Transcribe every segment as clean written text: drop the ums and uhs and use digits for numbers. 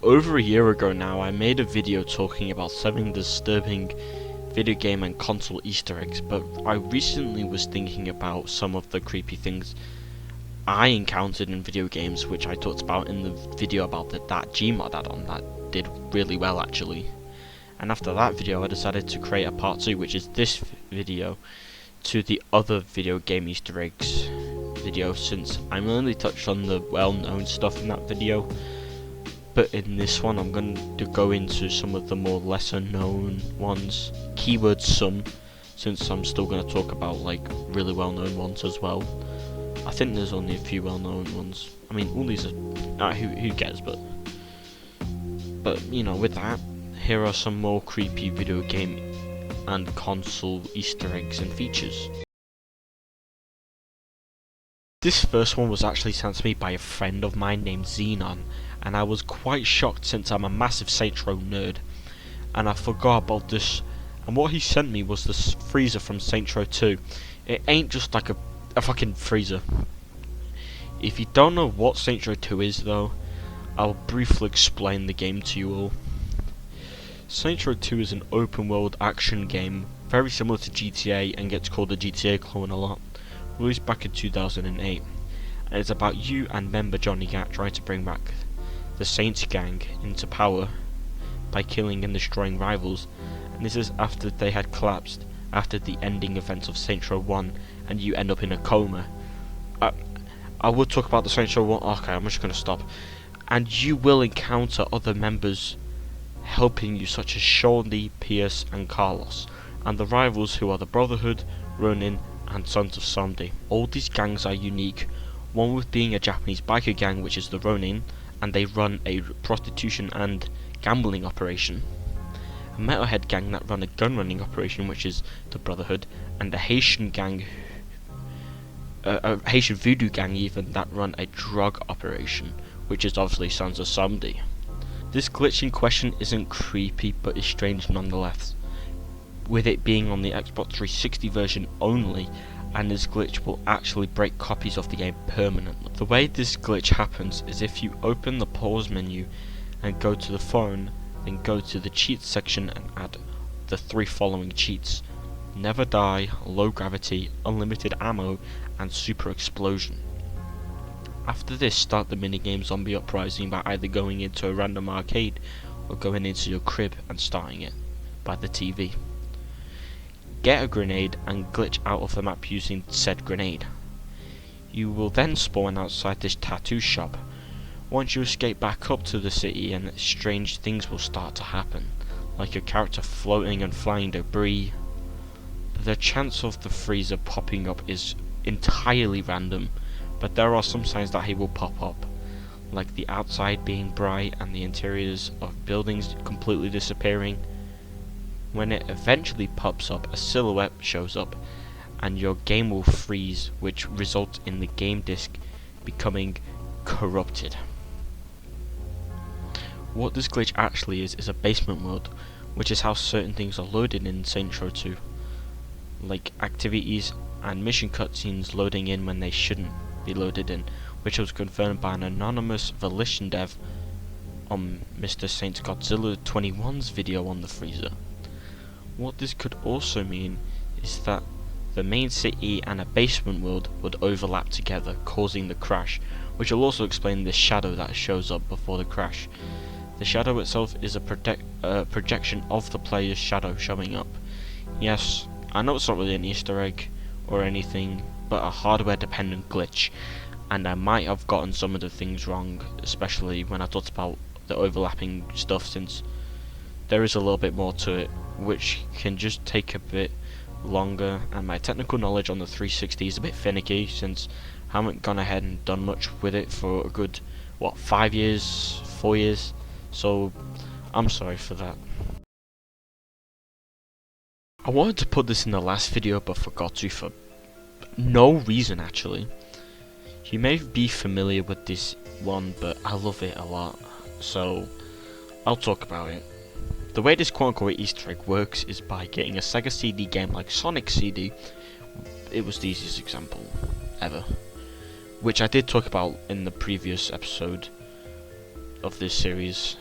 over a year ago now, I made a video talking about 7 disturbing video game and console Easter eggs, but I recently was thinking about some of the creepy things I encountered in video games, which I talked about in the video about that Gmod add-on that did really well actually. And after that video, I decided to create a part 2, which is this video, to the other video game Easter eggs video, since I mainly touched on the well-known stuff in that video. But in this one, I'm going to go into some of the more lesser known ones, keywords some, since I'm still going to talk about like really well-known ones as well. I think there's only a few well-known ones. I mean, all these are who cares, but you know, with that, here are some more creepy video game and console Easter eggs and features. This first one was actually sent to me by a friend of mine named Xenon, and I was quite shocked since I'm a massive Saints Row nerd, and I forgot about this. And what he sent me was this freezer from Saints Row 2. It ain't just like a fucking freezer. If you don't know what Saints Row 2 is though, I'll briefly explain the game to you all. Saints Row 2 is an open world action game, very similar to GTA and gets called a GTA clone a lot. Released back in 2008, and it's about you and member Johnny Gat trying to bring back the Saints gang into power by killing and destroying rivals, and this is after they had collapsed after the ending events of Saints Row 1 and you end up in a coma. I would talk about the Saints Row 1, okay, I'm just going to stop. And you will encounter other members helping you, such as Shawnee, Pierce and Carlos, and the rivals who are the Brotherhood, Ronin and Sons of Someday. All these gangs are unique, one with being a Japanese biker gang, which is the Ronin, and they run a prostitution and gambling operation. A metalhead gang that run a gun running operation, which is the Brotherhood, and a Haitian gang, a Haitian voodoo gang even, that run a drug operation, which is obviously Sons of Someday. This glitch in question isn't creepy, but is strange nonetheless, with it being on the Xbox 360 version only, and this glitch will actually break copies of the game permanently. The way this glitch happens is if you open the pause menu and go to the phone, then go to the cheats section and add the 3 following cheats: never die, low gravity, unlimited ammo and super explosion. After this, start the minigame Zombie Uprising by either going into a random arcade or going into your crib and starting it by the TV. Get a grenade and glitch out of the map using said grenade. You will then spawn outside this tattoo shop. Once you escape back up to the city, and strange things will start to happen, like your character floating and flying debris. The chance of the freezer popping up is entirely random, but there are some signs that he will pop up, like the outside being bright and the interiors of buildings completely disappearing. When it eventually pops up, a silhouette shows up and your game will freeze, which results in the game disc becoming corrupted. What this glitch actually is a basement world, which is how certain things are loaded in Saints Row 2, like activities and mission cutscenes loading in when they shouldn't be loaded in, which was confirmed by an anonymous Volition dev on Mr. Saints Godzilla 21's video on the freezer. What this could also mean is that the main city and a basement world would overlap together, causing the crash, which will also explain the shadow that shows up before the crash. The shadow itself is a projection of the player's shadow showing up. Yes, I know it's not really an Easter egg or anything, but a hardware dependent glitch, and I might have gotten some of the things wrong, especially when I talked about the overlapping stuff, since there is a little bit more to it, which can just take a bit longer, and my technical knowledge on the 360 is a bit finicky, since I haven't gone ahead and done much with it for a good, 5 years, 4 years, so I'm sorry for that. I wanted to put this in the last video but forgot to for no reason actually. You may be familiar with this one, but I love it a lot, so I'll talk about it. The way this quote-unquote Easter egg works is by getting a Sega CD game like Sonic CD. It was the easiest example ever, which I did talk about in the previous episode of this series,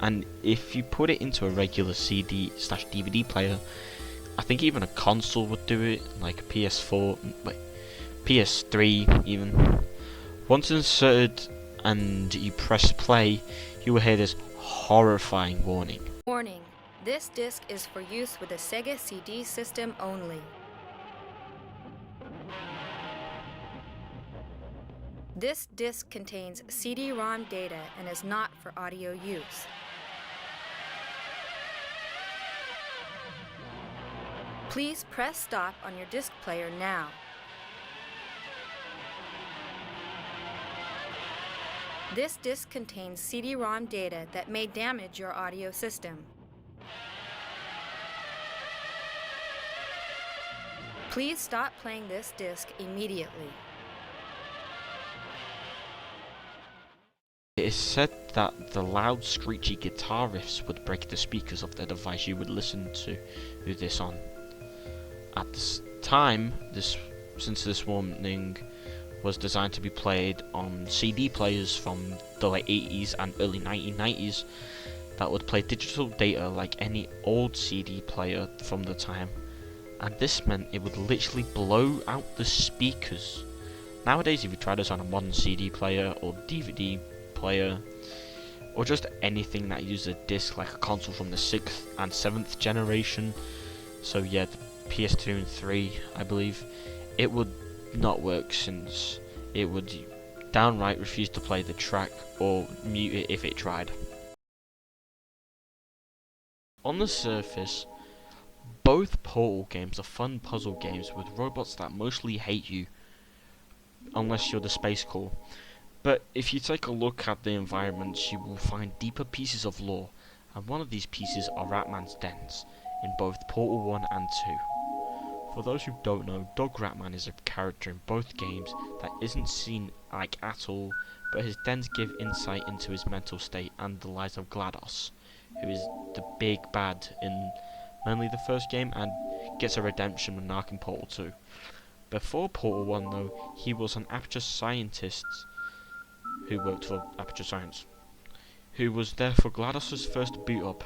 and if you put it into a regular CD/DVD player, I think even a console would do it, like a PS4, like PS3 even. Once inserted and you press play, you will hear this horrifying warning. Warning, this disc is for use with a Sega CD system only. This disc contains CD-ROM data and is not for audio use. Please press stop on your disc player now. This disc contains CD-ROM data that may damage your audio system. Please stop playing this disc immediately. It is said that the loud, screechy guitar riffs would break the speakers of the device you would listen to this on. At this time, since this warning was designed to be played on CD players from the late 80s and early 1990s that would play digital data like any old CD player from the time, and this meant it would literally blow out the speakers. Nowadays, if you try this on a modern CD player or DVD player, or just anything that uses a disc like a console from the 6th and 7th generation, so yeah, the PS2 and 3, I believe, it would not work, since it would downright refuse to play the track or mute it if it tried. On the surface, both Portal games are fun puzzle games with robots that mostly hate you, unless you're the Space Corps. But if you take a look at the environments, you will find deeper pieces of lore, and one of these pieces are Ratman's dens, in both Portal 1 and 2. For those who don't know, Dog Ratman is a character in both games that isn't seen like at all, but his dens give insight into his mental state and the lies of GLaDOS, who is the big bad in mainly the first game and gets a redemption when Narc in Portal 2. Before Portal 1 though, he was an Aperture scientist who worked for Aperture Science, who was there for GLaDOS's first boot up,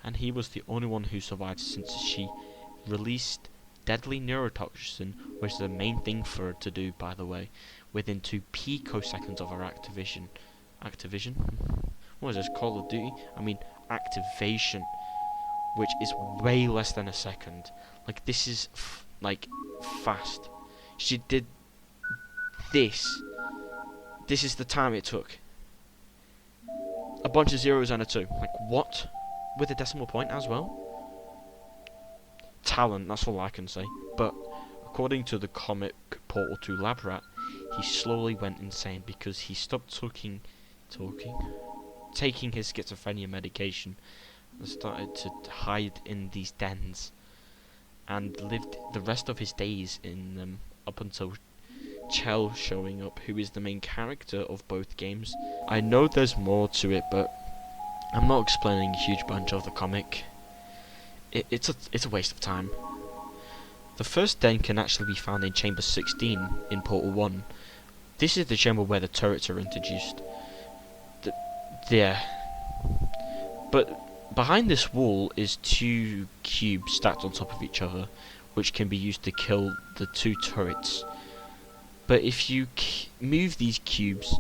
and he was the only one who survived since she released deadly neurotoxin, which is the main thing for her to do, by the way, within 2 picoseconds of her activation. What is this, Call of Duty? I mean activation, which is way less than a second. Like, this is like fast. She did this. This is the time it took. A bunch of zeros and a 2. Like, what? With a decimal point as well? Talent, that's all I can say. But according to the comic Portal 2 Lab Rat, he slowly went insane because he stopped taking his schizophrenia medication and started to hide in these dens and lived the rest of his days in them up until Chell showing up, who is the main character of both games. I know there's more to it, but I'm not explaining a huge bunch of the comic. It's a waste of time. The first den can actually be found in Chamber 16 in Portal 1. This is the chamber where the turrets are introduced. But behind this wall is 2 cubes stacked on top of each other, which can be used to kill the 2 turrets. But if you move these cubes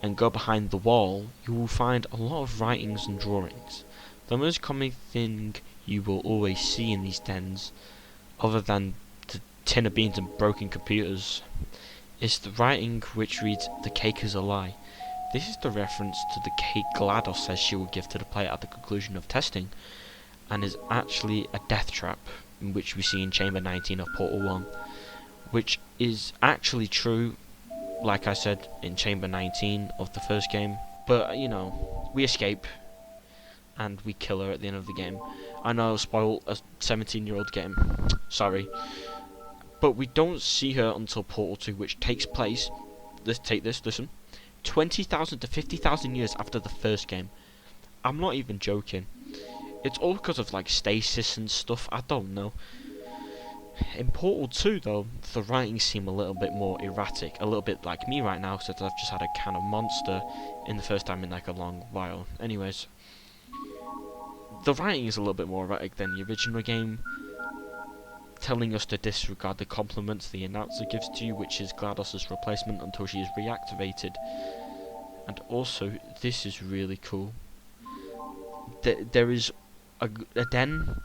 and go behind the wall, you will find a lot of writings and drawings. The most common thing you will always see in these dens, other than the tin of beans and broken computers, is the writing which reads, "The cake is a lie." This is the reference to the cake GLaDOS says she will give to the player at the conclusion of testing, and is actually a death trap, which we see in Chamber 19 of Portal 1, which is actually true, like I said, in Chamber 19 of the first game. But, you know, we escape, and we kill her at the end of the game. I know I'll spoil a 17-year-old game, sorry. But we don't see her until Portal 2, which takes place, listen, 20,000 to 50,000 years after the first game. I'm not even joking. It's all because of, like, stasis and stuff, I don't know. In Portal 2 though, the writing seemed a little bit more erratic, a little bit like me right now, since I've just had a can of Monster in the first time in like a long while. Anyways, the writing is a little bit more erratic than the original game, telling us to disregard the compliments the announcer gives to you, which is GLaDOS's replacement until she is reactivated. And also, this is really cool. There is a den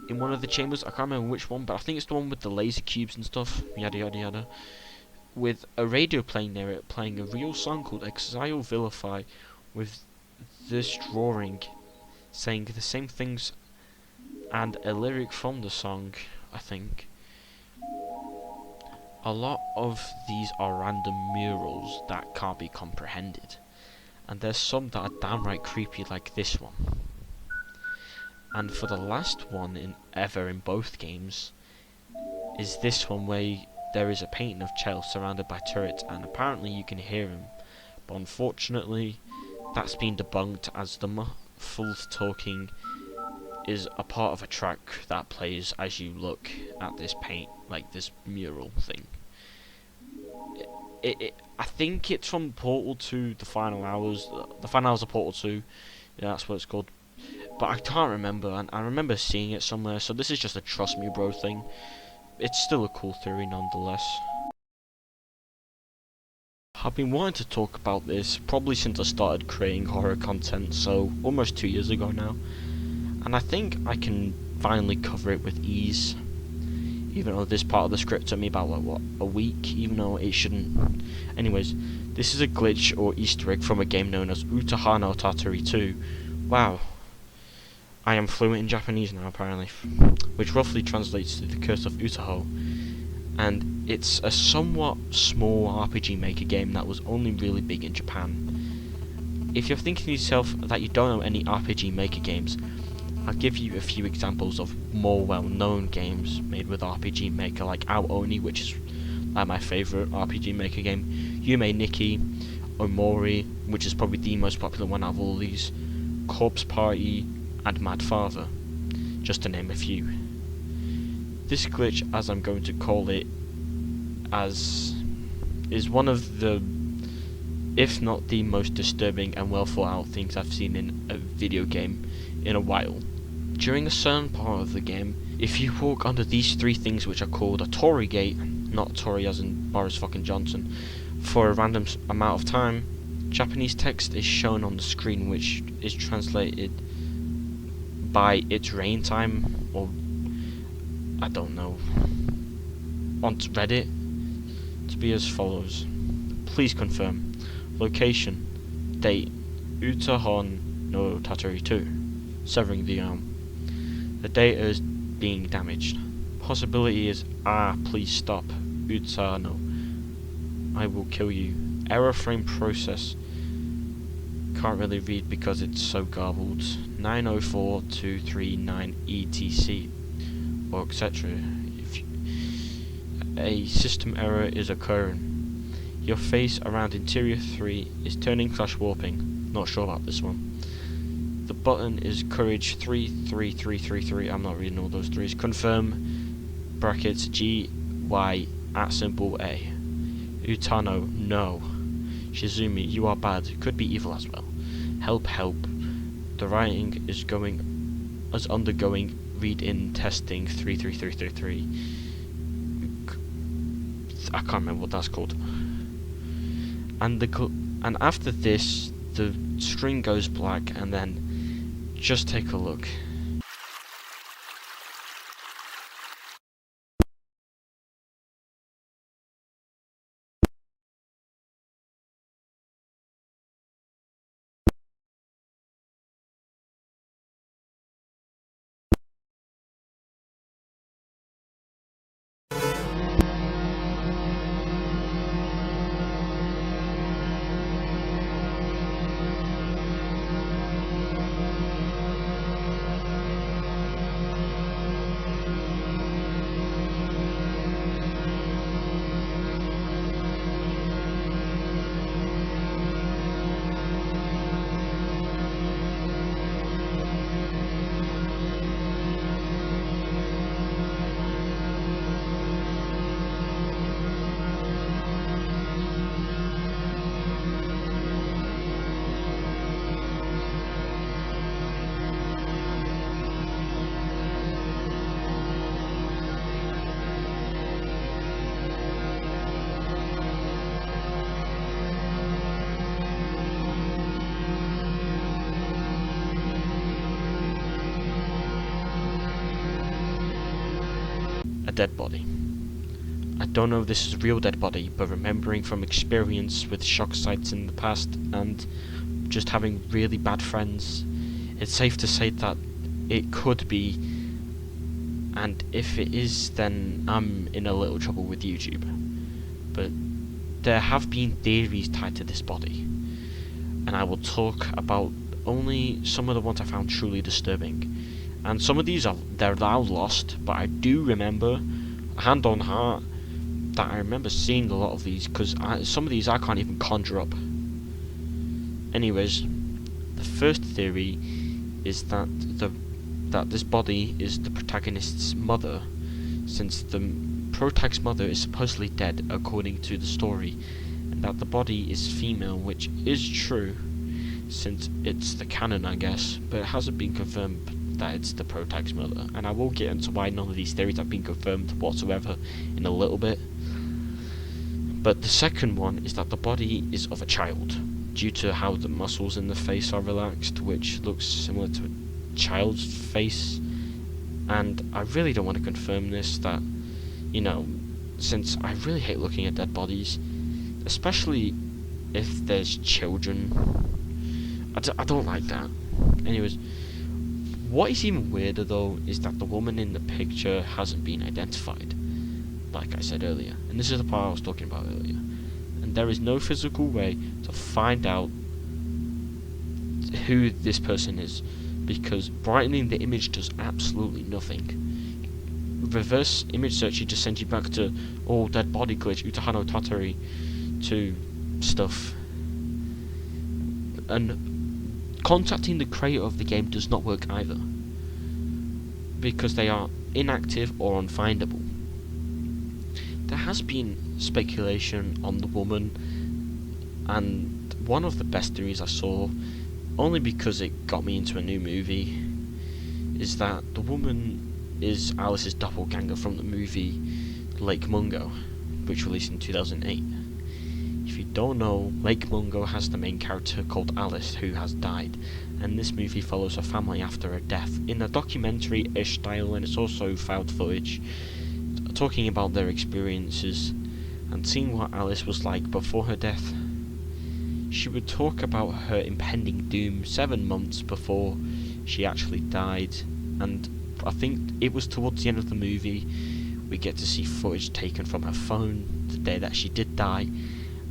in one of the chambers, I can't remember which one, but I think it's the one with the laser cubes and stuff, yada yada yada, with a radio playing near it, playing a real song called Exile Vilify, with this drawing saying the same things and a lyric from the song, I think. A lot of these are random murals that can't be comprehended, and there's some that are downright creepy like this one. And for the last one ever in both games is this one where there is a painting of Chell surrounded by turrets, and apparently you can hear him, but unfortunately that's been debunked as the muffled talking is a part of a track that plays as you look at this paint, like this mural thing. I think it's from Portal 2, the final hours of Portal 2, yeah, that's what it's called. But I can't remember, and I remember seeing it somewhere, so this is just a trust me bro thing. It's still a cool theory nonetheless. I've been wanting to talk about this probably since I started creating horror content, so almost 2 years ago now. And I think I can finally cover it with ease. Even though this part of the script took me about, like, what, a week? Even though it shouldn't. Anyways, this is a glitch or Easter egg from a game known as Utaha no Tatori 2. Wow. I am fluent in Japanese now, apparently, which roughly translates to the Curse of Utaho, and it's a somewhat small RPG Maker game that was only really big in Japan. If you're thinking to yourself that you don't know any RPG Maker games, I'll give you a few examples of more well-known games made with RPG Maker, like Ao Oni, which is like my favourite RPG Maker game, Yume Nikki, Omori, which is probably the most popular one out of all these, Corpse Party, and Mad Father, just to name a few. This glitch, as I'm going to call it, is one of the, if not the most disturbing and well thought out things I've seen in a video game in a while. During a certain part of the game, if you walk under these three things which are called a Tory gate, not Tory as in Boris fucking Johnson, for a random amount of time, Japanese text is shown on the screen which is translated by its rain time, or I don't know, on Reddit to be as follows. Please confirm. Location, date, Utahon no Tatori 2, severing the arm. The data is being damaged. Possibility is, please stop, Utano, I will kill you. Error frame process. Can't really read because it's so garbled. 904239 etc. or etc. If a system error is occurring. Your face around interior 3 is turning / warping. Not sure about this one. The button is courage 33333. I'm not reading all those threes. Confirm brackets GY at symbol A. Utano, no. Shizumi, you are bad. Could be evil as well. Help, help. The writing is undergoing read-in testing 33333. I can't remember what that's called. And after this, the screen goes black, and then just take a look. a dead body. I don't know if this is a real dead body, but remembering from experience with shock sites in the past and just having really bad friends, it's safe to say that it could be, and if it is, then I'm in a little trouble with YouTube. But there have been theories tied to this body, and I will talk about only some of the ones I found truly disturbing. And some of these they're now lost, but I do remember, hand on heart, that I remember seeing a lot of these, because some of these I can't even conjure up. Anyways, the first theory is that this body is the protagonist's mother, since the protagonist's mother is supposedly dead according to the story, and that the body is female, which is true, since it's the canon, I guess, but it hasn't been confirmed that it's the protagonist's mother, and I will get into why none of these theories have been confirmed whatsoever in a little bit. But the second one is that the body is of a child, due to how the muscles in the face are relaxed, which looks similar to a child's face. And I really don't want to confirm this, that, you know, since I really hate looking at dead bodies, especially if there's children. I don't like that. Anyways, what is even weirder though is that the woman in the picture hasn't been identified, like I said earlier, and this is the part I was talking about earlier, and there is no physical way to find out who this person is, because brightening the image does absolutely nothing. Reverse image search just sends you back to all dead body glitch, Utahano Tatari, to stuff, and contacting the creator of the game does not work either, because they are inactive or unfindable. There has been speculation on the woman, and one of the best theories I saw, only because it got me into a new movie, is that the woman is Alice's doppelganger from the movie Lake Mungo, which released in 2008. If you don't know, Lake Mungo has the main character called Alice who has died, and this movie follows her family after her death in a documentary-ish style, and it's also found footage talking about their experiences and seeing what Alice was like before her death. She would talk about her impending doom 7 months before she actually died, and I think it was towards the end of the movie we get to see footage taken from her phone the day that she did die,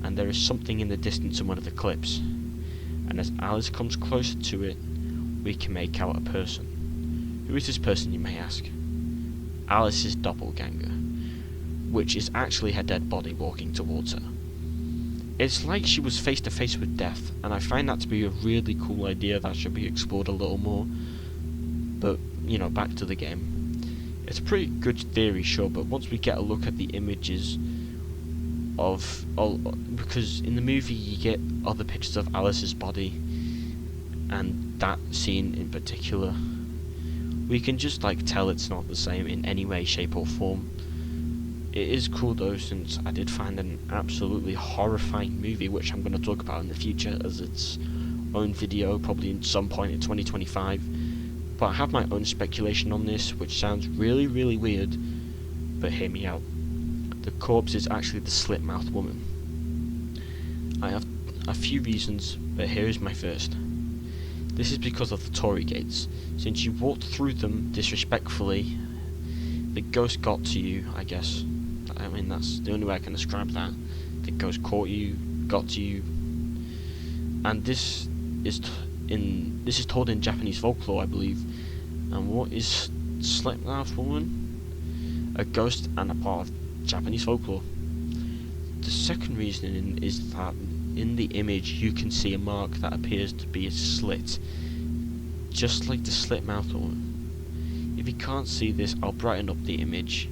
and there is something in the distance in one of the clips, and as Alice comes closer to it, we can make out a person. Who is this person, you may ask? Alice's doppelganger, which is actually her dead body walking towards her. It's like she was face to face with death, and I find that to be a really cool idea that should be explored a little more. But, you know, back to the game. It's a pretty good theory, sure, but once we get a look at the images of, because in the movie you get other pictures of Alice's body, and that scene in particular, we can just like tell it's not the same in any way, shape or form. It is cool though, since I did find an absolutely horrifying movie, which I'm going to talk about in the future as its own video, probably in some point in 2025. But I have my own speculation on this, which sounds really, really weird, but hear me out. The corpse is actually the slit-mouthed woman. I have a few reasons, but here is my first. This is because of the Torii gates. Since you walked through them disrespectfully, the ghost got to you, I guess. I mean, that's the only way I can describe that. The ghost caught you, got to you, and this is told in Japanese folklore, I believe. And what is slit-mouthed woman? A ghost and a part of Japanese folklore. The second reason is that in the image you can see a mark that appears to be a slit, just like the slit-mouthed woman. If you can't see this, I'll brighten up the image.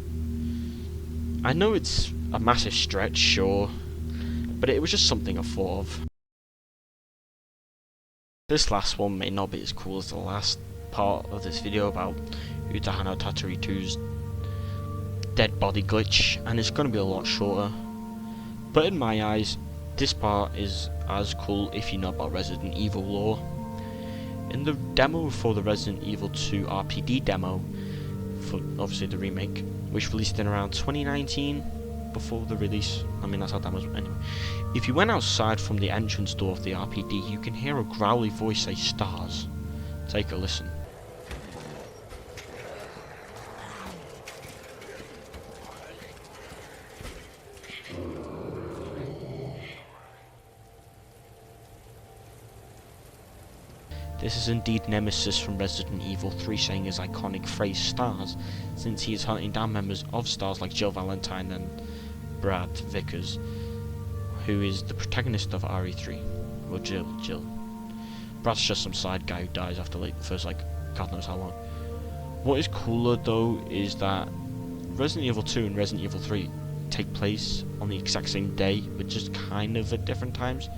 I know it's a massive stretch, sure, but it was just something I thought of. This last one may not be as cool as the last part of this video about Utahano Tatari 2's dead body glitch, and it's going to be a lot shorter. But in my eyes, this part is as cool if you know about Resident Evil lore. In the demo for the Resident Evil 2 RPD demo, for obviously the remake, which released in around 2019, before the release. I mean, that's how that was. Anyway, if you went outside from the entrance door of the RPD, you can hear a growly voice say "Stars." Take a listen. This is indeed Nemesis from Resident Evil 3 saying his iconic phrase "Stars," since he is hunting down members of Stars like Jill Valentine and Brad Vickers, who is the protagonist of RE3. Well, Jill. Brad's just some side guy who dies after like the first God knows how long. What is cooler though is that Resident Evil 2 and Resident Evil 3 take place on the exact same day, but just kind of at different times.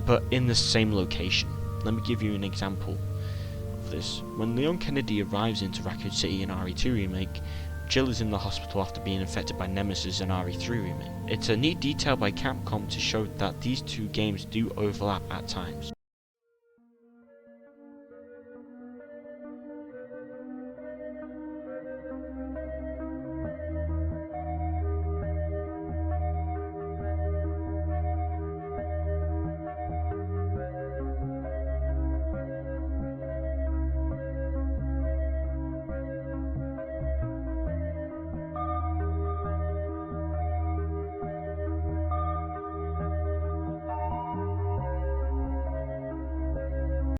But in the same location. Let me give you an example of this. When Leon Kennedy arrives into Raccoon City in RE2 Remake, Jill is in the hospital after being infected by Nemesis in RE3 Remake. It's a neat detail by Capcom to show that these two games do overlap at times.